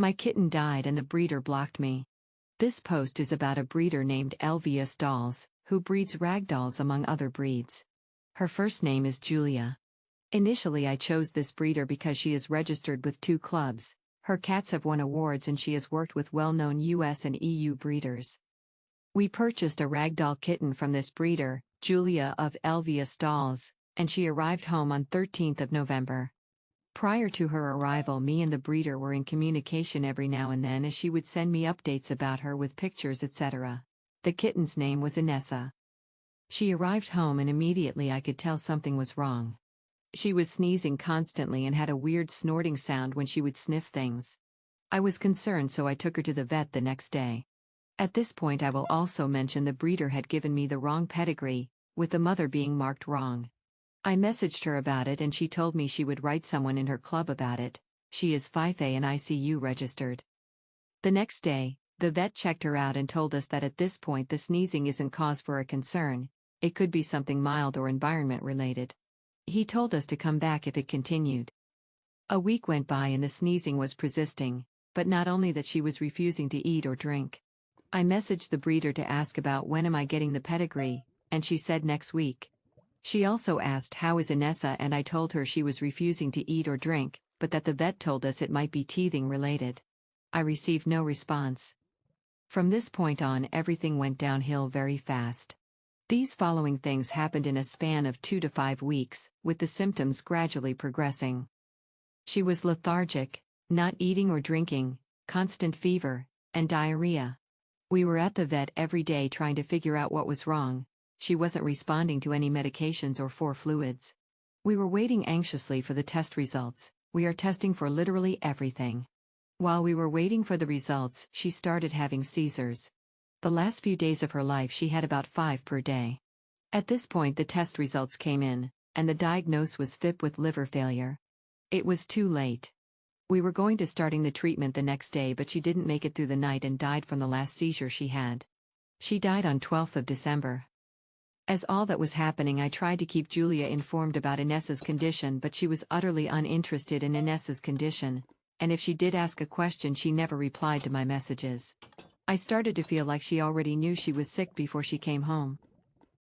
My kitten died and the breeder blocked me. This post is about a breeder named O.g.o.o.n, who breeds ragdolls among other breeds. Her first name is Julia. Initially I chose this breeder because she is registered with 2 clubs, her cats have won awards and she has worked with well-known US and EU breeders. We purchased a ragdoll kitten from this breeder, Julia of O.g.o.o.n, and she arrived home on 13th of November. Prior to her arrival, me and the breeder were in communication every now and then as she would send me updates about her with pictures etc. The kitten's name was Inessa. She arrived home and immediately I could tell something was wrong. She was sneezing constantly and had a weird snorting sound when she would sniff things. I was concerned, so I took her to the vet the next day. At this point I will also mention the breeder had given me the wrong pedigree, with the mother being marked wrong. I messaged her about it and she told me she would write someone in her club about it. She is 5A and ICU registered. The next day, the vet checked her out and told us that at this point the sneezing isn't cause for a concern, it could be something mild or environment related. He told us to come back if it continued. A week went by and the sneezing was persisting, but not only that, she was refusing to eat or drink. I messaged the breeder to ask about when am I getting the pedigree, and she said next week. She also asked how is Inessa and I told her she was refusing to eat or drink, but that the vet told us it might be teething related. I received no response. From this point on everything went downhill very fast. These following things happened in a span of 2 to 5 weeks, with the symptoms gradually progressing. She was lethargic, not eating or drinking, constant fever, and diarrhea. We were at the vet every day trying to figure out what was wrong. She wasn't responding to any medications or for fluids. We were waiting anxiously for the test results. We are testing for literally everything. While we were waiting for the results, she started having seizures. The last few days of her life she had about 5 per day. At this point the test results came in, and the diagnosis was FIP with liver failure. It was too late. We were going to starting the treatment the next day, but she didn't make it through the night and died from the last seizure she had. She died on 12th of December. As all that was happening, I tried to keep Julia informed about Inessa's condition, but she was utterly uninterested in Inessa's condition, and if she did ask a question she never replied to my messages. I started to feel like she already knew she was sick before she came home.